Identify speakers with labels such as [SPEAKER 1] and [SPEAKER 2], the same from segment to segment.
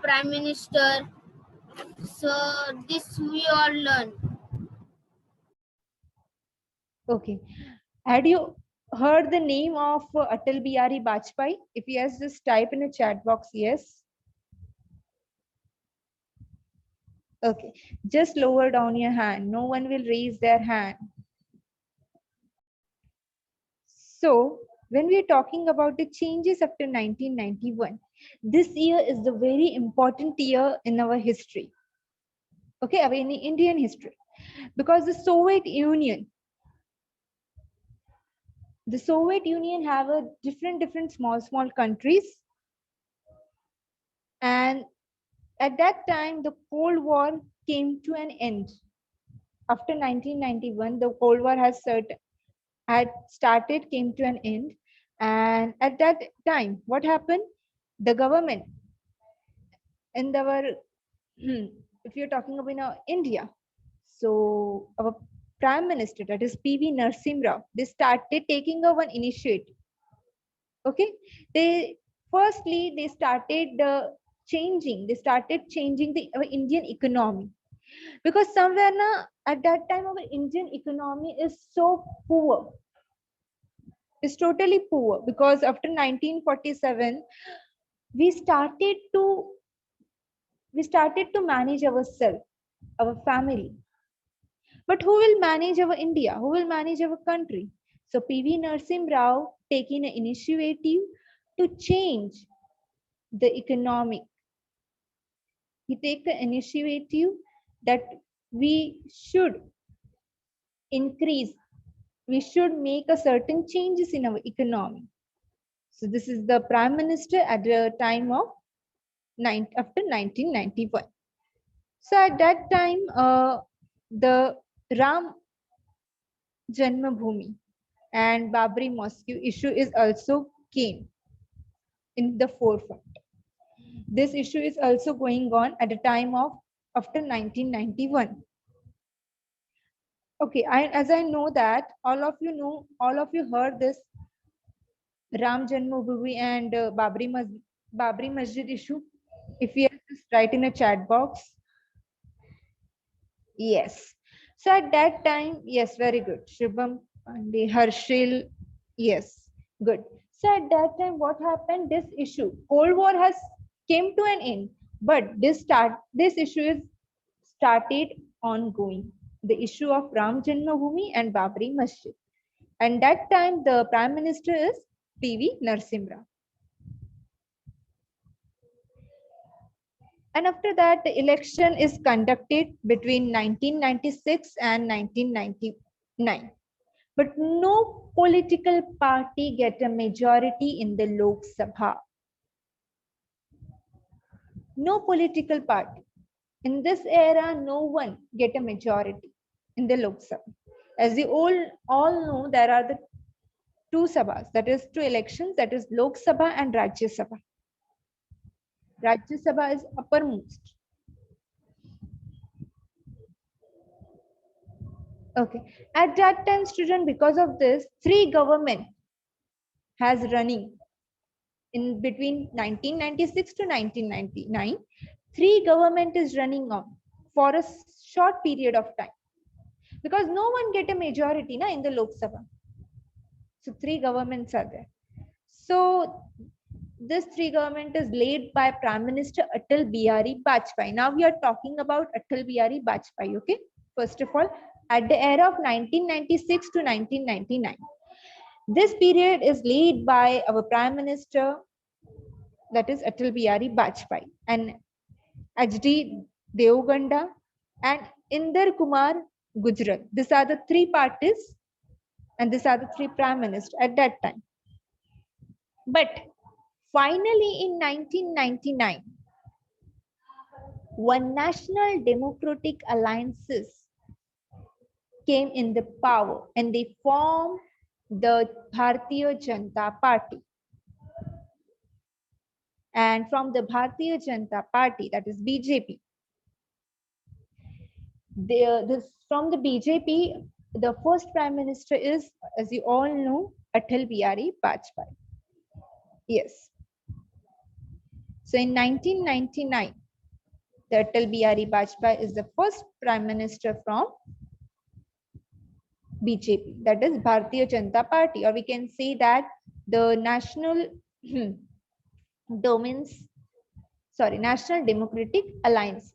[SPEAKER 1] Prime Minister. So this we all learn.
[SPEAKER 2] Okay. Had you heard the name of Atal Bihari Vajpayee? If yes, just type in a chat box yes. Okay. Just lower down your hand. No one will raise their hand. So, when we are talking about the changes after 1991, this year is the very important year in our history. Okay, our Indian history. Because the Soviet Union have a different small countries, and at that time the Cold War came to an end. After 1991, the Cold War had started, came to an end, and at that time, what happened? The government in our if you're talking about India, so our Prime Minister, that is PV Narasimha Rao, they started taking over an initiative. Okay, they started changing the our Indian economy, because somewhere now at that time our Indian economy is so poor, is totally poor, because after 1947 we started to manage ourselves, our family. But who will manage our India? Who will manage our country? So PV Narasimha Rao taking an initiative to change the economic. He take the initiative that we should increase, we should make a certain changes in our economy. So this is the Prime Minister at the time of after 1991. So at that time, the Ram Janmabhoomi and Babri Mosque issue is also came in the forefront. This issue is also going on at the time of after 1991. Okay, as I know that all of you heard this Ram Janmabhoomi and Babri Masjid issue. If you just write in a chat box. Yes. So at that time, yes, very good. Shubham Pandey, Harshil, yes, good. So at that time, what happened? This issue, Cold War has came to an end, but this issue is started ongoing. The issue of Ram Janmabhoomi and Babri Masjid. And that time, the Prime Minister is PV Narasimha Rao. And after that, the election is conducted between 1996 and 1999. But no political party get a majority in the Lok Sabha. No political party. In this era, no one get a majority in the Lok Sabha. As you all know, there are the two sabhas, that is two elections, that is Lok Sabha and Rajya Sabha. Rajya Sabha is uppermost. Okay. At that time, student, because of this, three government has running in between 1996 to 1999. Three government is running on for a short period of time, because no one get a majority in the Lok Sabha. So three governments are there. So this three government is led by Prime Minister Atal Bihari Vajpayee. Now we are talking about Atal Bihari Vajpayee. Okay. First of all, at the era of 1996 to 1999. This period is led by our Prime Minister, that is Atal Bihari Vajpayee, and H.D. Devganda and Inder Kumar Gujral. These are the three parties and these are the three Prime Ministers at that time. But finally in 1999, one National Democratic Alliances came in the power and they formed the Bharatiya Janata Party. And from the Bharatiya Janata Party, that is BJP, from the BJP, the first Prime Minister is, as you all know, Atal Bihari Vajpayee. Yes. So in 1999, the Atal Bihari Vajpayee is the first prime minister from BJP, that is Bharatiya Janata Party, or we can say that the National National Democratic Alliance.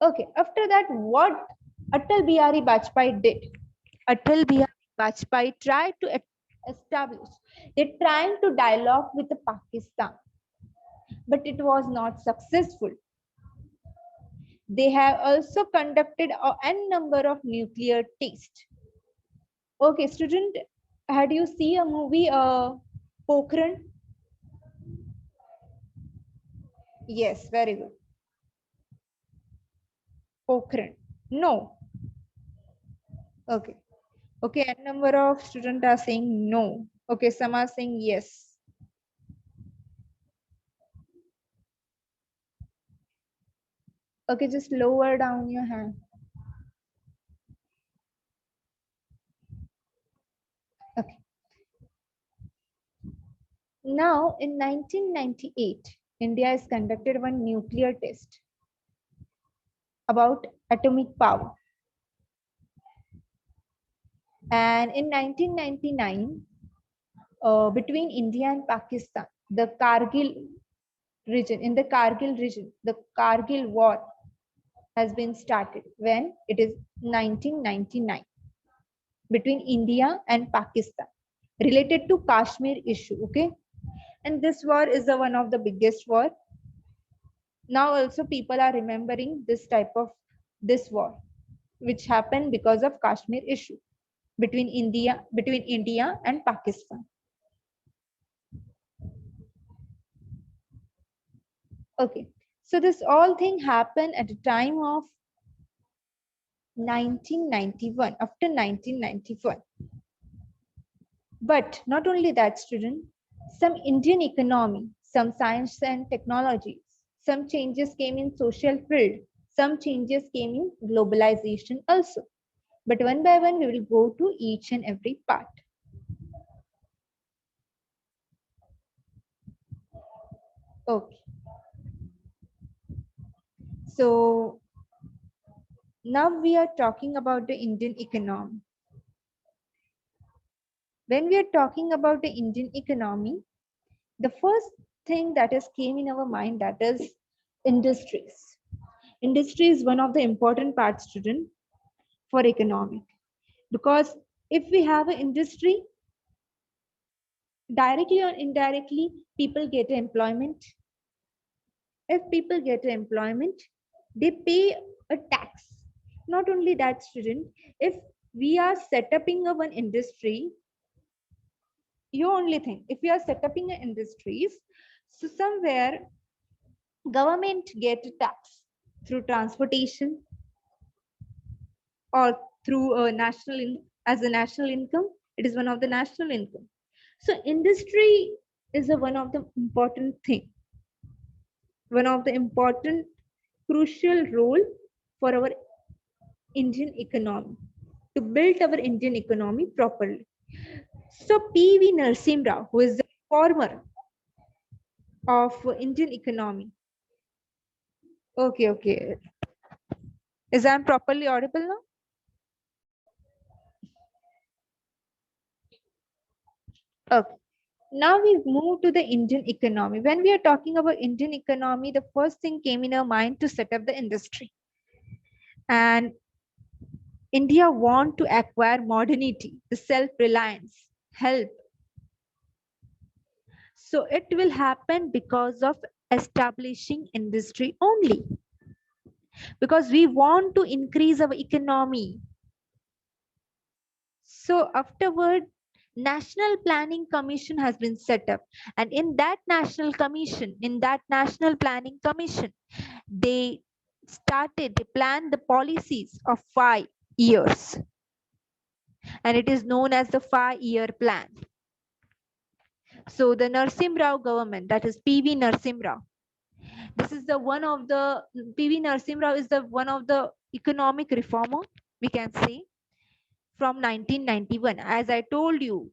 [SPEAKER 2] Okay, after that, what Atal Bihari Vajpayee did? Atal Bihari Vajpayee tried to establish, they're trying to dialogue with Pakistan, but it was not successful. They have also conducted n number of nuclear tests. Okay, student, had you seen a movie, Pokhran? Yes, very good. Pokhran. No. Okay. Okay, n number of students are saying no. Okay, some are saying yes. Okay, just lower down your hand. Okay. Now, in 1998, India has conducted one nuclear test about atomic power. And in 1999, between India and Pakistan, the Kargil region, the Kargil war has been started when it is 1999 between India and Pakistan related to Kashmir issue. Okay, and this war is the one of the biggest war. Now also people are remembering this type of this war which happened because of Kashmir issue between India and Pakistan. Okay, so this all thing happened at the time of 1991, after 1991. But not only that, student, some Indian economy, some science and technology, some changes came in social field, some changes came in globalization also. But one by one, we will go to each and every part. Okay. So now we are talking about the Indian economy. When we are talking about the Indian economy, the first thing that has came in our mind, that is industries. Industry is one of the important parts, student, for economic, because if we have an industry, directly or indirectly, people get employment. If people get employment, they pay a tax. Not only that, student, if we are setting up an industry, you only think if we are setting industries, so somewhere government get a tax through transportation or through a as a national income. It is one of the national income. So industry is one of the important thing, one of the important crucial role for our Indian economy, to build our Indian economy properly. So P.V. Narasimha Rao, who is the former of Indian economy. Okay. Is I properly audible now? Okay. Now we move to the Indian economy. When we are talking about Indian economy, the first thing came in our mind to set up the industry. And India want to acquire modernity, the self-reliance, help. So it will happen because of establishing industry only. Because we want to increase our economy. So afterward, National Planning Commission has been set up, and in that National Planning Commission, they planned the policies of 5 years, and it is known as the 5-year plan. So the Narasimha Rao government, that is P.V. Narasimha Rao, this is the one of the P.V. Narasimha Rao is the one of the economic reformer, we can say, from 1991. As I told you,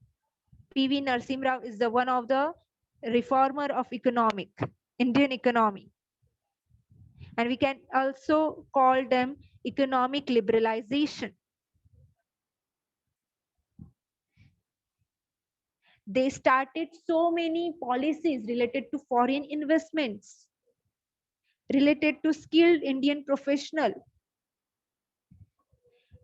[SPEAKER 2] P.V. Narasimha Rao is the one of the reformer of Indian economy. And we can also call them economic liberalization. They started so many policies related to foreign investments, related to skilled Indian professional.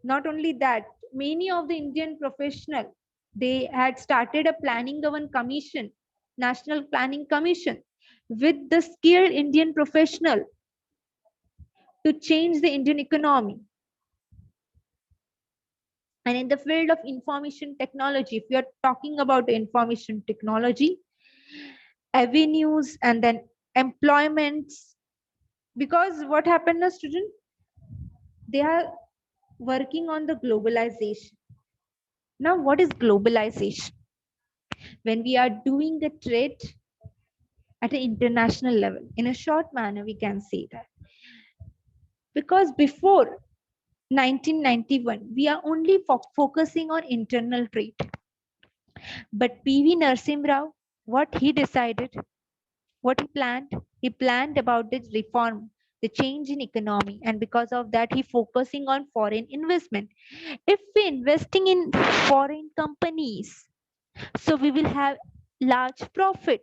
[SPEAKER 2] Not only that, many of the Indian professional, they had started a planning government commission, national planning commission, with the skilled Indian professional to change the Indian economy. And in the field of information technology, if we are talking about the information technology, avenues and then employments, because what happened now, student, they are working on the globalization. Now, what is globalization? When we are doing a trade at an international level, in a short manner, we can say that. Because before 1991, we are only focusing on internal trade. But PV Narasimha Rao, what he decided, what he planned about the reform, the change in economy, and because of that, he focusing on foreign investment. If we investing in foreign companies, so we will have large profit.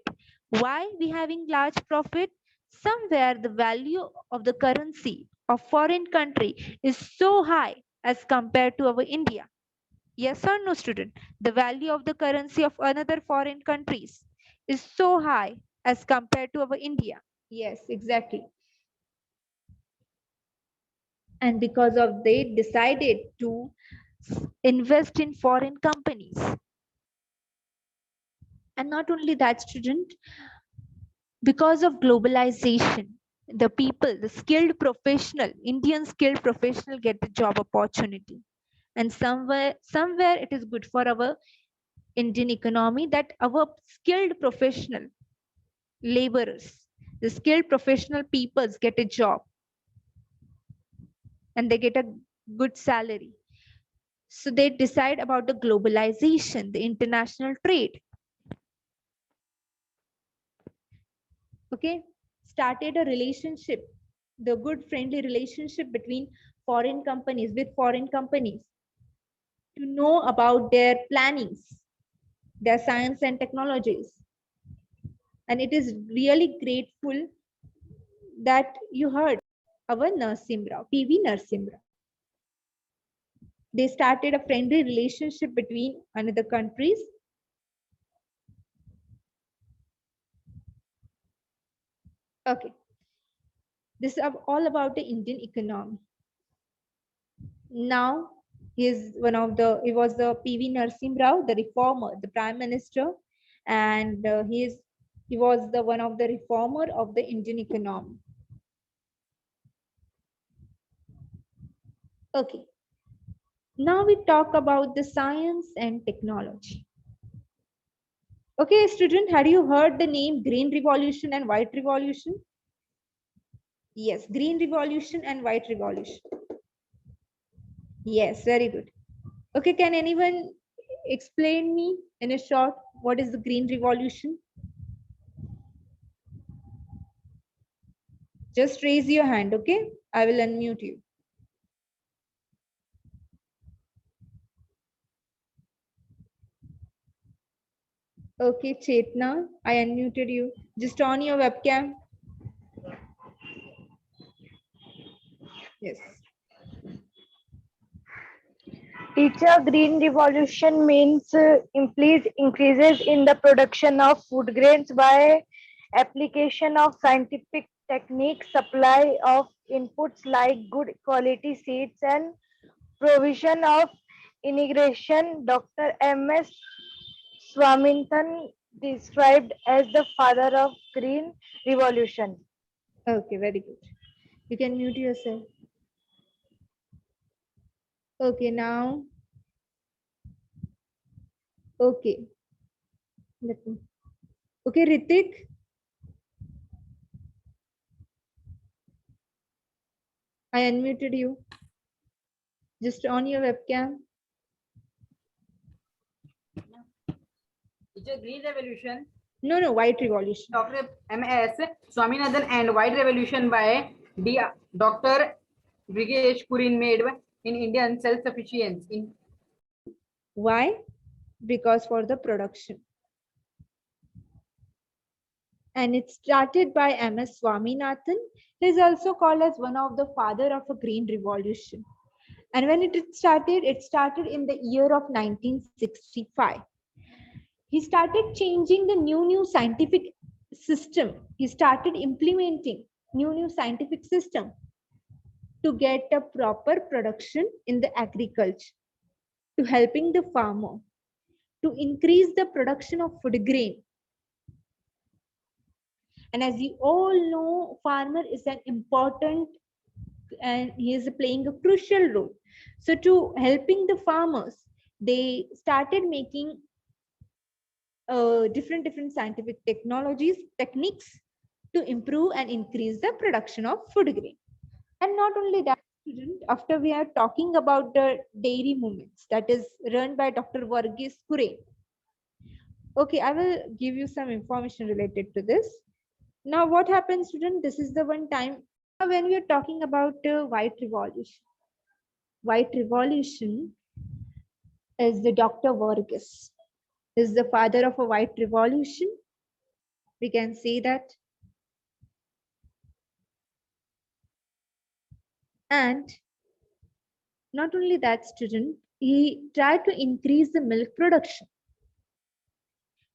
[SPEAKER 2] Why we having large profit? Somewhere the value of the currency of foreign country is so high as compared to our India. Yes or no, student? The value of the currency of another foreign countries is so high as compared to our India. Yes, exactly. And because of they decided to invest in foreign companies. And not only that, student, because of globalization, the people, the skilled professional, Indian skilled professional get the job opportunity. And somewhere it is good for our Indian economy that our skilled professional laborers, the skilled professional peoples get a job and they get a good salary. So they decide about the globalization, the international trade. Okay, started a relationship, the good friendly relationship between foreign companies with foreign companies to know about their plannings, their science and technologies. And it is really grateful that you heard our Narasimha Rao, PV Narasimha Rao. They started a friendly relationship between another countries. Okay, this is all about the Indian economy. Now he was the PV Narasimha Rao, the reformer, the prime minister, and he was the one of the reformer of the Indian economy. Okay, now we talk about the science and technology. Okay, student, had you heard the name Green Revolution and White Revolution? Yes, Green Revolution and White Revolution. Yes, very good. Okay, can anyone explain me in a short what is the Green Revolution? Just raise your hand, okay? I will unmute you. Okay, Chetna, I unmuted you. Just on your webcam. Yes.
[SPEAKER 3] Teacher, green revolution means increases in the production of food grains by application of scientific techniques, supply of inputs like good quality seeds and provision of irrigation. Dr. M.S. Swaminathan described as the father of green revolution.
[SPEAKER 2] Okay, very good. You can mute yourself. Okay, now. Okay. Let me. Okay, Ritik. I unmuted you. Just on your webcam.
[SPEAKER 4] Teacher, green revolution
[SPEAKER 2] No, White Revolution.
[SPEAKER 4] Dr. M.S. Swaminathan and White Revolution by Dr. Brigesh Kurin made in Indian self-sufficiency.
[SPEAKER 2] Why? Because for the production. And it started by M.S. Swaminathan. He is also called as one of the father of a green revolution. And when it started in the year of 1965. He started changing the new scientific system. He started implementing new scientific system to get a proper production in the agriculture, to helping the farmer, to increase the production of food grain. And as you all know, farmer is an important and he is playing a crucial role. So to helping the farmers, they started making different scientific techniques to improve and increase the production of food grain. And not only that, student, after we are talking about the dairy movements that is run by Dr. Varghese Kuren. Okay, I will give you some information related to this. Now, what happens, student? This is the one time when we are talking about White Revolution. White Revolution is the Dr. Varghese. Is the father of a White Revolution. We can say that. And not only that, student, he tried to increase the milk production.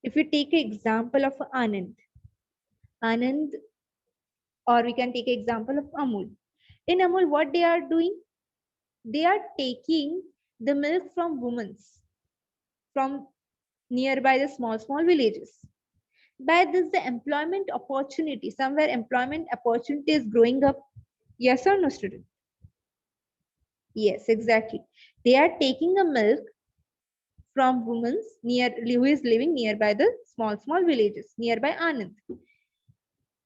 [SPEAKER 2] If you take an example of Anand, or we can take an example of Amul. In Amul, what they are doing? They are taking the milk from women from nearby the small villages. By this, the employment opportunity, somewhere employment opportunity is growing up. Yes or no, student? Yes, exactly. They are taking a milk from women who is living nearby the small villages, nearby Anand.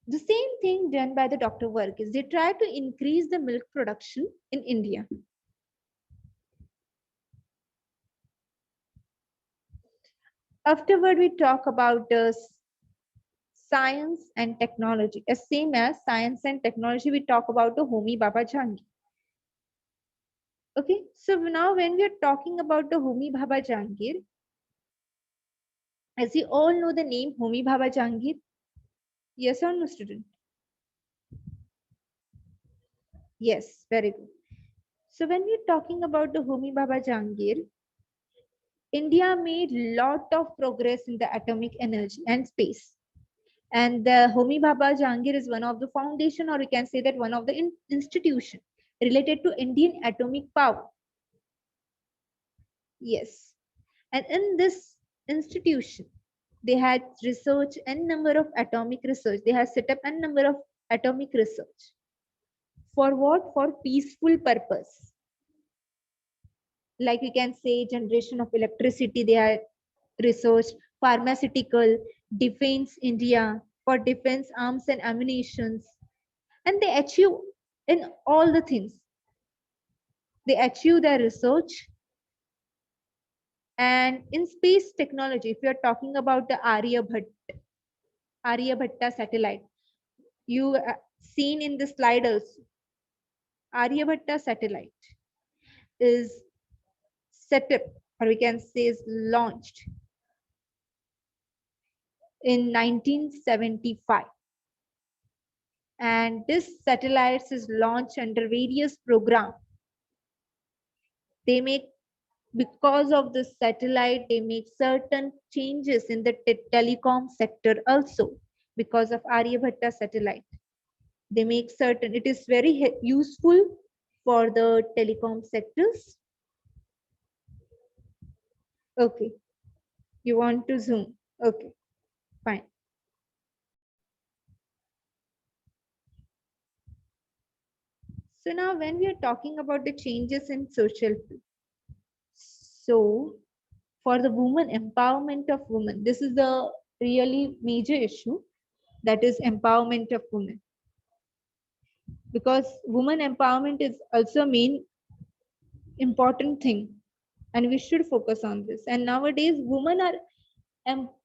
[SPEAKER 2] The same thing done by the Dr. Varghese. They try to increase the milk production in India. Afterward, we talk about the science and technology. As same as science and technology, we talk about the Homi Bhabha Jahangir. Okay, so now when we are talking about the Homi Bhabha Jahangir, as you all know the name Homi Bhabha Jahangir, yes or no, student? Yes, very good. So when we're talking about the Homi Bhabha Jahangir, India made lot of progress in the atomic energy and space. And the Homi Bhabha Jahangir is one of the foundation, or we can say that one of the institution related to Indian atomic power. Yes. And in this institution, they had research and number of atomic research. They have set up a number of atomic research. For what? For peaceful purpose. Like we can say generation of electricity, they are research, pharmaceutical, defense India, for defense arms and ammunitions. And they achieve in all the things. They achieve their research. And in space technology, if you are talking about the Aryabhatta satellite, you seen in the slide also, Aryabhatta satellite is set up, or we can say is launched in 1975. And this satellites is launched under various programs. They make, because of the satellite, they make certain changes in the telecom sector also, because of Aryabhatta satellite. They make certain, it is very useful for the telecom sectors. Okay, you want to zoom? Okay, fine. So now when we are talking about the changes in social, so for the woman, empowerment of women, this is the really major issue, that is empowerment of women. Because women empowerment is also a main important thing, and we should focus on this. And nowadays women are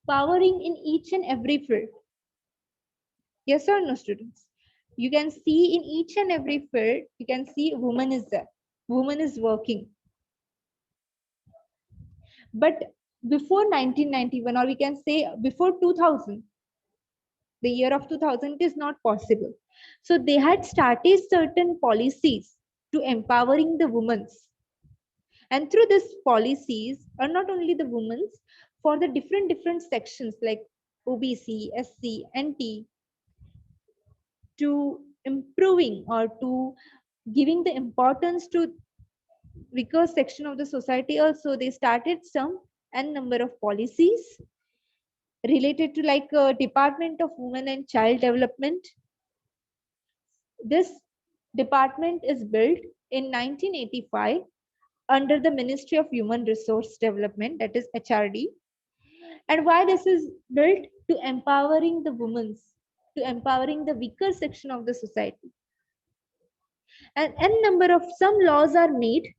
[SPEAKER 2] empowering in each and every field. Yes or no, students? You can see in each and every field, you can see woman is there. Woman is working. But before 1991, or we can say before 2000, the year of 2000, it is not possible. So they had started certain policies to empowering the women. And through these policies, are not only the women's, for the different sections like OBC, SC, NT, to improving or to giving the importance to weaker section of the society. Also, they started some n number of policies related to like Department of Women and Child Development. This department is built in 1985 under the Ministry of Human Resource Development, that is HRD. And why this is built? To empowering the women, to empowering the weaker section of the society. And n number of some laws are made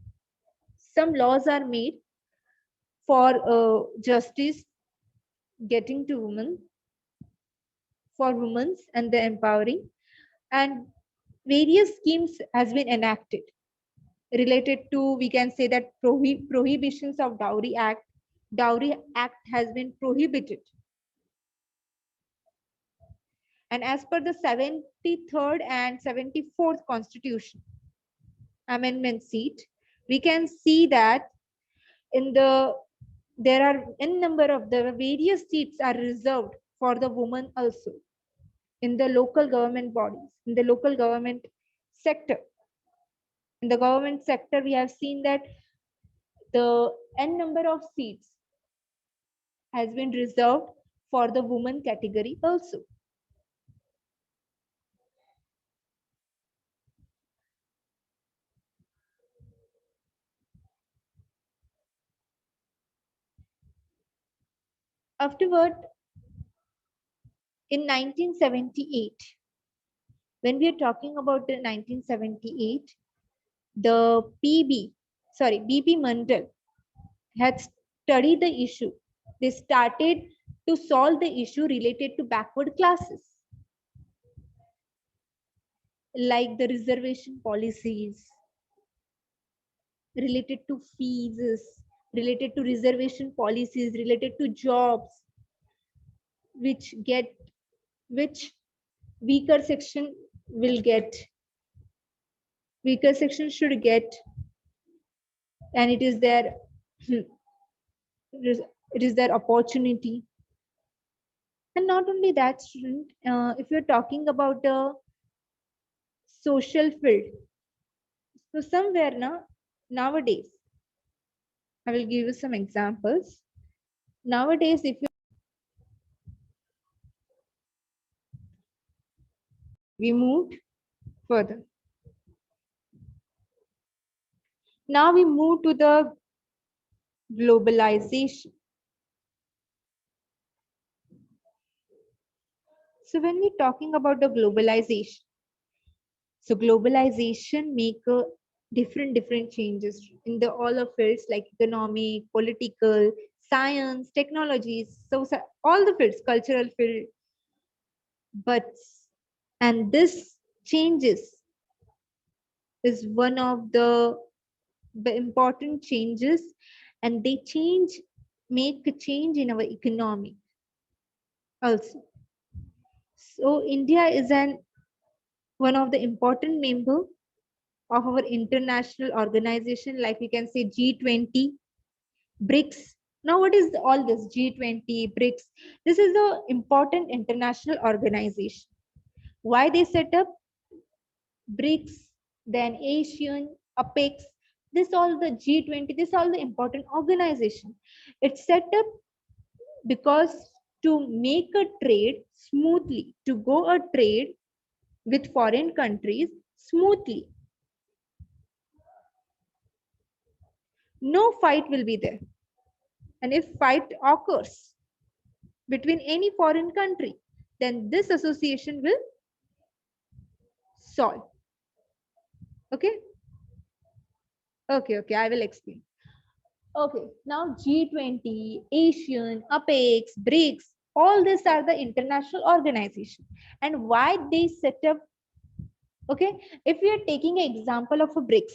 [SPEAKER 2] for justice getting to women, for women and the empowering, and various schemes has been enacted related to, we can say that prohibitions of Dowry Act. Dowry Act has been prohibited. And as per the 73rd and 74th Constitution Amendment seat, we can see that in there are n number of the various seats are reserved for the woman also in the local government bodies, in the local government sector. In the government sector, we have seen that the n number of seats has been reserved for the woman category also. Afterward, in 1978, when we are talking about the 1978, the BP Mandal had studied the issue. They started to solve the issue related to backward classes, like the reservation policies, related to fees, related to reservation policies, related to jobs, which weaker section will get, weaker section should get, and it is their it is their opportunity. And not only that, student, if you're talking about the social field, so somewhere nowadays, I will give you some examples. Nowadays, if you we moved further. Now we move to the globalization. So when we're talking about the globalization, so globalization make different changes in the all of fields like economic, political, science, technologies, so all the fields, cultural field. But and this changes is one of the important changes, and they make a change in our economy also. So India is one of the important member of our international organization, like we can say G20, BRICS. Now, what is all this G20, BRICS? This is the important international organization. Why they set up BRICS, then Asian, APEX, this all the G20, this all the important organization. It's set up because to make a trade smoothly, to go a trade with foreign countries smoothly. No fight will be there. And if fight occurs between any foreign country, then this association will solve. Okay? Okay, I will explain. Okay, now G20, Asian, APEX, BRICS, all these are the international organization. And why they set up, okay, if we are taking an example of a BRICS,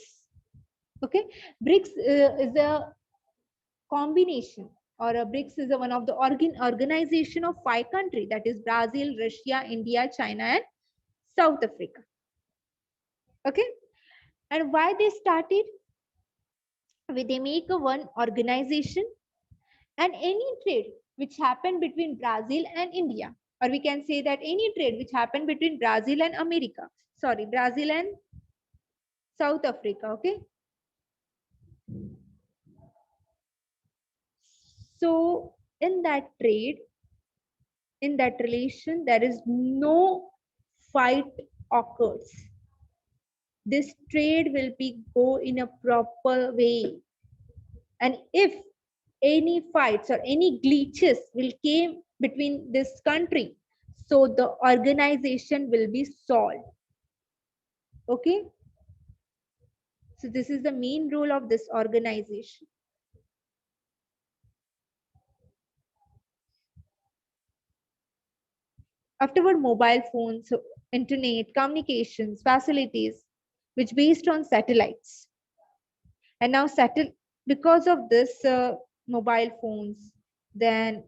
[SPEAKER 2] okay, BRICS is a combination, or a BRICS is a one of the organization of 5 countries, that is Brazil, Russia, India, China, and South Africa. Okay, and why they started? They make a one organization, and any trade which happened between Brazil and India, or we can say that any trade which happened between Brazil and America, sorry, Brazil and South Africa, okay. So in that trade, in that relation, there is no fight occurs. This trade will be go in a proper way. And if any fights or any glitches will came between this country, so the organization will be solved. Okay. So this is the main role of this organization. Afterward, mobile phones, internet, communications, facilities, which based on satellites. And now because of this mobile phones, then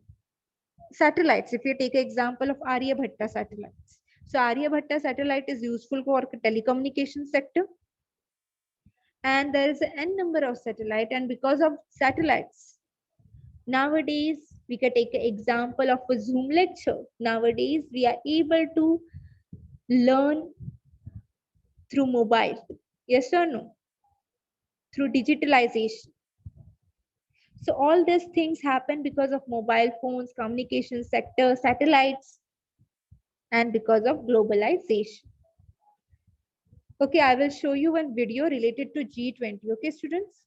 [SPEAKER 2] satellites, if you take an example of Aryabhatta satellites. So Aryabhatta satellite is useful for telecommunication sector. And there is an n number of satellite, and because of satellites, nowadays we can take an example of a Zoom lecture. Nowadays we are able to learn through mobile. Yes or no? Through digitalization. So all these things happen because of mobile phones, communication sector, satellites, and because of globalization. Okay, I will show you one video related to G20. Okay, students?